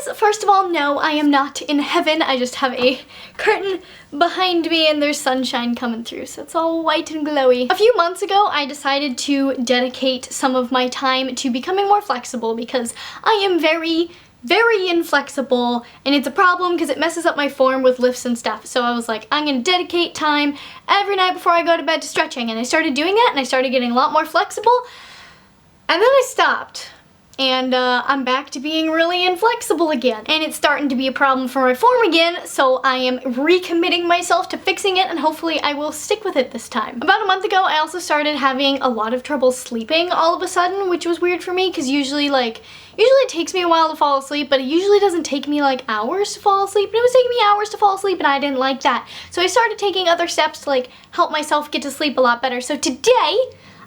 guys, first of all, no, I am not in heaven. I just have a curtain behind me and there's sunshine coming through, so it's all white and glowy. A few months ago, I decided to dedicate some of my time to becoming more flexible because I am very inflexible, and it's a problem because it messes up my form with lifts and stuff. So I was like, I'm gonna dedicate time every night before I go to bed to stretching, and I started doing that and I started getting a lot more flexible, and then I stopped. And I'm back to being really inflexible again. And it's starting to be a problem for my form again, so I am recommitting myself to fixing it, and hopefully I will stick with it this time. About a month ago, I also started having a lot of trouble sleeping all of a sudden, which was weird for me, because usually it takes me a while to fall asleep, but it usually doesn't take me like hours to fall asleep. But it was taking me hours to fall asleep, and I didn't like that. So I started taking other steps to like help myself get to sleep a lot better. So today,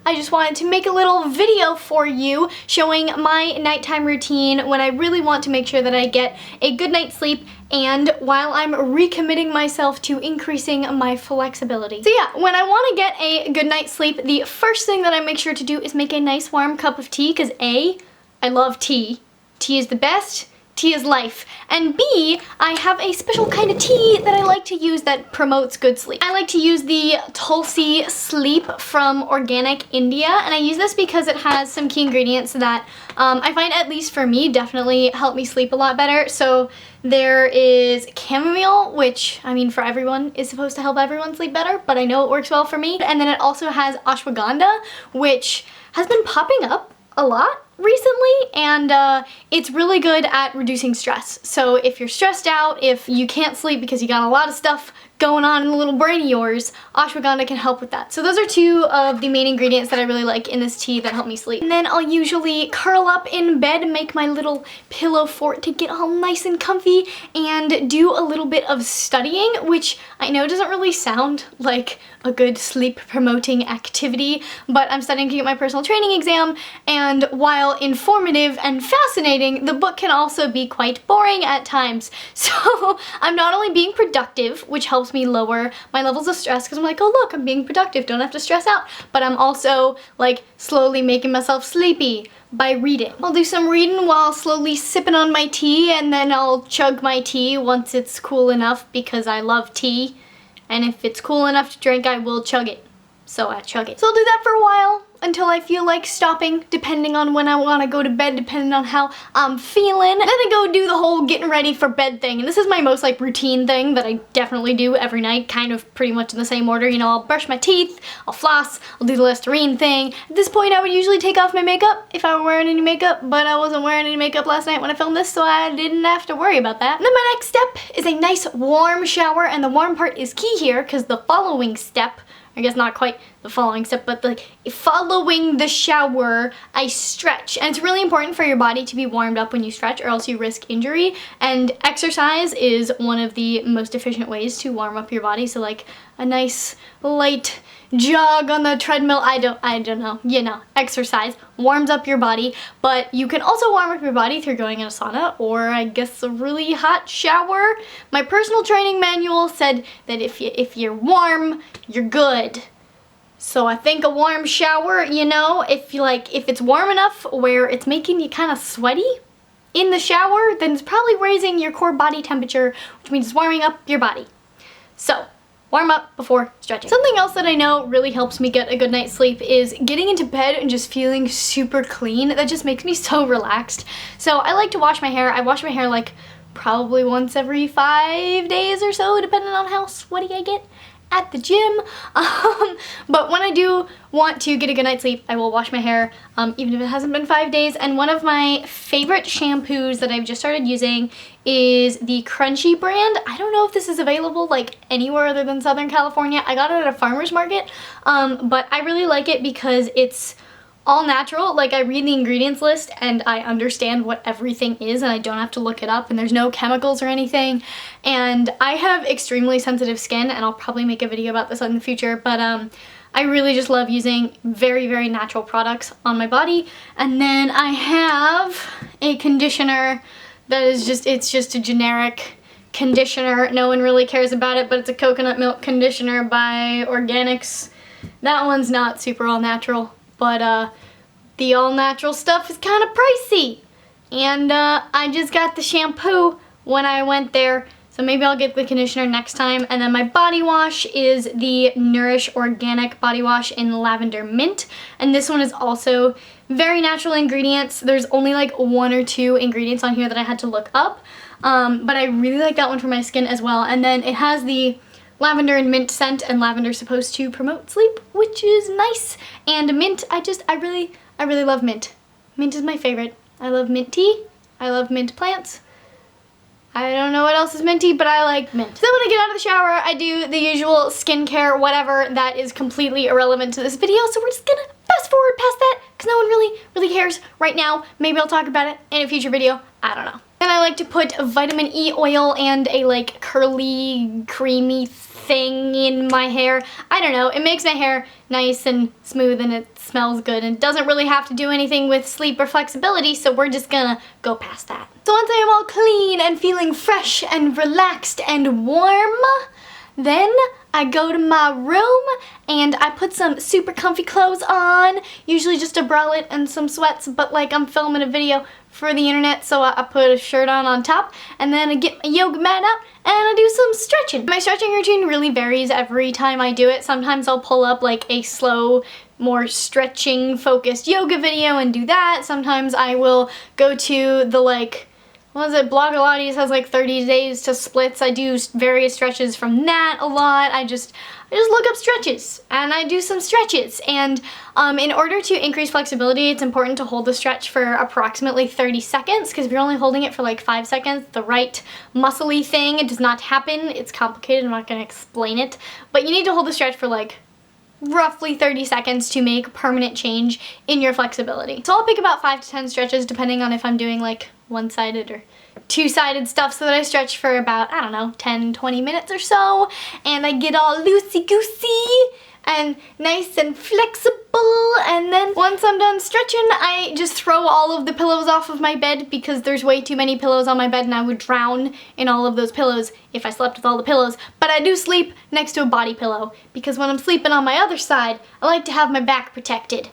I just wanted to make a little video for you showing my nighttime routine when I really want to make sure that I get a good night's sleep and while I'm recommitting myself to increasing my flexibility. So yeah, when I want to get a good night's sleep, the first thing that I make sure to do is make a nice warm cup of tea, because A, I love tea. Tea is the best. Tea is life. And B, I have a special kind of tea that I like to use that promotes good sleep. I like to use the Tulsi Sleep from Organic India, and I use this because it has some key ingredients that I find, at least for me, definitely help me sleep a lot better. So there is chamomile, which, I mean, for everyone is supposed to help everyone sleep better, but I know it works well for me. And then it also has ashwagandha, which has been popping up a lot recently, and it's really good at reducing stress. So if you're stressed out, if you can't sleep because you got a lot of stuff going on in the little brain of yours, ashwagandha can help with that. So those are two of the main ingredients that I really like in this tea that help me sleep. And then I'll usually curl up in bed and make my little pillow fort to get all nice and comfy and do a little bit of studying, which I know doesn't really sound like a good sleep promoting activity, but I'm studying to get my personal training exam, and while informative and fascinating, the book can also be quite boring at times. So I'm not only being productive, which helps me lower my levels of stress because I'm like, oh look, I'm being productive, don't have to stress out, but I'm also like slowly making myself sleepy by reading. I'll do some reading while slowly sipping on my tea, and then I'll chug my tea once it's cool enough because I love tea. And if it's cool enough to drink, I will chug it. So I chug it. So I'll do that for a while until I feel like stopping, depending on when I want to go to bed, depending on how I'm feeling. Then I go do the whole getting ready for bed thing. And this is my most like routine thing that I definitely do every night, kind of pretty much in the same order. You know, I'll brush my teeth, I'll floss, I'll do the Listerine thing. At this point, I would usually take off my makeup if I were wearing any makeup, but I wasn't wearing any makeup last night when I filmed this, so I didn't have to worry about that. And then my next step is a nice warm shower, and the warm part is key here because the following step, I guess not quite the following step, but like following the shower, I stretch. And it's really important for your body to be warmed up when you stretch, or else you risk injury. And exercise is one of the most efficient ways to warm up your body. So like a nice light jog on the treadmill, I don't know, you know, exercise warms up your body, but you can also warm up your body through going in a sauna, or I guess a really hot shower. My personal training manual said that if you're warm, you're good. So I think a warm shower, you know, if it's warm enough where it's making you kind of sweaty in the shower, then it's probably raising your core body temperature, which means it's warming up your body. So warm up before stretching. Something else that I know really helps me get a good night's sleep is getting into bed and just feeling super clean. That just makes me so relaxed. So I like to wash my hair. I wash my hair like probably once every 5 days or so, depending on how sweaty I get at the gym. But when I do want to get a good night's sleep, I will wash my hair, even if it hasn't been 5 days. And one of my favorite shampoos that I've just started using is the Crunchy brand. I don't know if this is available like anywhere other than Southern California. I got it at a farmer's market, but I really like it because it's all natural. Like, I read the ingredients list and I understand what everything is, and I don't have to look it up, and there's no chemicals or anything. And I have extremely sensitive skin, and I'll probably make a video about this in the future, but I really just love using very, very natural products on my body. And then I have a conditioner that is it's just a generic conditioner. No one really cares about it, but it's a coconut milk conditioner by Organics. That one's not super all natural, but the all natural stuff is kind of pricey. And I just got the shampoo when I went there, so maybe I'll get the conditioner next time. And then my body wash is the Nourish Organic Body Wash in Lavender Mint. And this one is also very natural ingredients. There's only like 1 or 2 ingredients on here that I had to look up. But I really like that one for my skin as well. And then it has the lavender and mint scent, and lavender's supposed to promote sleep, which is nice. And mint, I really love mint. Mint is my favorite. I love mint tea. I love mint plants. I don't know what else is minty, but I like mint. So when I get out of the shower, I do the usual skincare, whatever, that is completely irrelevant to this video. So we're just gonna fast forward past that because no one really cares right now. Maybe I'll talk about it in a future video. I don't know. Then I like to put vitamin E oil and a like curly, creamy thing in my hair. I don't know, it makes my hair nice and smooth and it smells good and doesn't really have to do anything with sleep or flexibility, so we're just gonna go past that. So once I am all clean and feeling fresh and relaxed and warm, then I go to my room and I put some super comfy clothes on, usually just a bralette and some sweats, but like I'm filming a video for the internet, so I put a shirt on top, and then I get my yoga mat out and I do some stretching. My stretching routine really varies every time I do it. Sometimes I'll pull up like a slow, more stretching focused yoga video and do that. Sometimes I will go to the like, what was it, Blogilates has like 30 days to splits. I do various stretches from that a lot. I just look up stretches and I do some stretches. And in order to increase flexibility, it's important to hold the stretch for approximately 30 seconds because if you're only holding it for like 5 seconds, the right muscly thing, it does not happen. It's complicated, I'm not gonna explain it. But you need to hold the stretch for like roughly 30 seconds to make permanent change in your flexibility. So I'll pick about 5 to 10 stretches depending on if I'm doing like one-sided or two-sided stuff, so that I stretch for about, I don't know, 10-20 minutes or so, and I get all loosey-goosey and nice and flexible. And then once I'm done stretching, I just throw all of the pillows off of my bed because there's way too many pillows on my bed and I would drown in all of those pillows if I slept with all the pillows. But I do sleep next to a body pillow because when I'm sleeping on my other side, I like to have my back protected.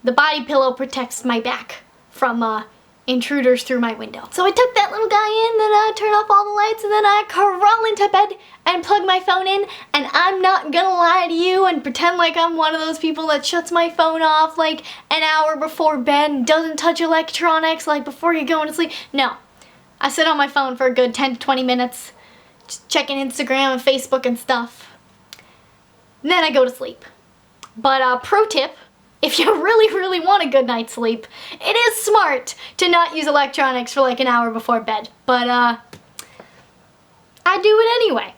The body pillow protects my back from intruders through my window. So I tuck that little guy in, then I turn off all the lights, and then I crawl into bed and plug my phone in. And I'm not gonna lie to you and pretend like I'm one of those people that shuts my phone off like an hour before bed and doesn't touch electronics like before you're going to sleep. No, I sit on my phone for a good 10 to 20 minutes, just checking Instagram and Facebook and stuff. And then I go to sleep. But pro tip, if you really want a good night's sleep, it is smart to not use electronics for like an hour before bed. But I do it anyway.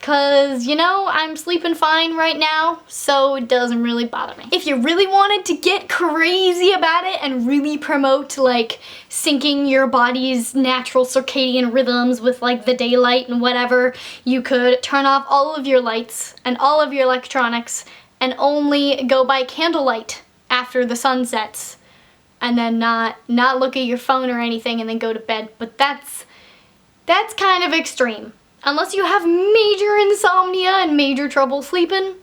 Cause, you know, I'm sleeping fine right now, so it doesn't really bother me. If you really wanted to get crazy about it and really promote like syncing your body's natural circadian rhythms with like the daylight and whatever, you could turn off all of your lights and all of your electronics and only go by candlelight after the sun sets, and then not look at your phone or anything and then go to bed. But that's kind of extreme. Unless you have major insomnia and major trouble sleeping,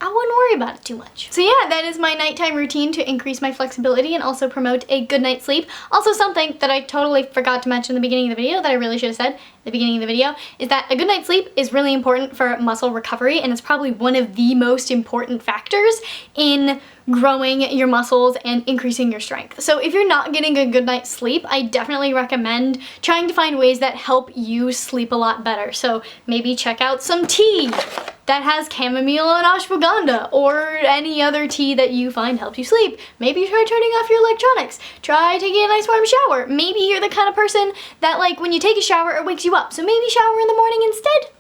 I wouldn't worry about it too much. So yeah, that is my nighttime routine to increase my flexibility and also promote a good night's sleep. Also, something that I totally forgot to mention in the beginning of the video that I really should have said at the beginning of the video is that a good night's sleep is really important for muscle recovery, and it's probably one of the most important factors in growing your muscles and increasing your strength. So if you're not getting a good night's sleep, I definitely recommend trying to find ways that help you sleep a lot better. So maybe check out some tea that has chamomile and ashwagandha, or any other tea that you find helps you sleep. Maybe try turning off your electronics. Try taking a nice warm shower. Maybe you're the kind of person that like when you take a shower it wakes you up, so maybe shower in the morning instead.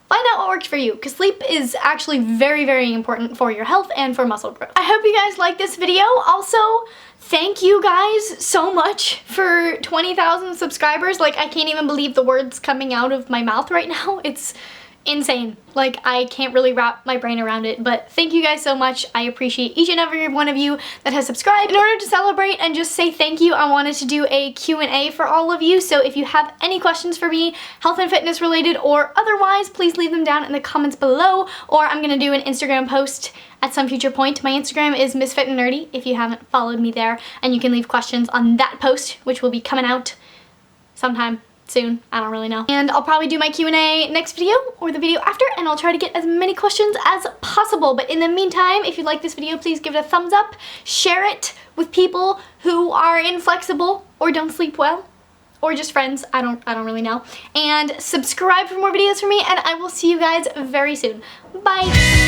Find out what works for you, because sleep is actually very important for your health and for muscle growth. I hope you guys like this video. Also, thank you guys so much for 20,000 subscribers. Like, I can't even believe the words coming out of my mouth right now. It's insane. Like, I can't really wrap my brain around it, but thank you guys so much. I appreciate each and every one of you that has subscribed. In order to celebrate and just say thank you, I wanted to do a Q&A for all of you, so if you have any questions for me, health and fitness related or otherwise, please leave them down in the comments below, or I'm gonna do an Instagram post at some future point. My Instagram is misfitandnerdy if you haven't followed me there, and you can leave questions on that post, which will be coming out sometime soon. I don't really know. And I'll probably do my Q&A next video or the video after, and I'll try to get as many questions as possible. But in the meantime, if you like this video, please give it a thumbs up, share it with people who are inflexible or don't sleep well, or just friends. I don't really know. And subscribe for more videos from me, and I will see you guys very soon. Bye.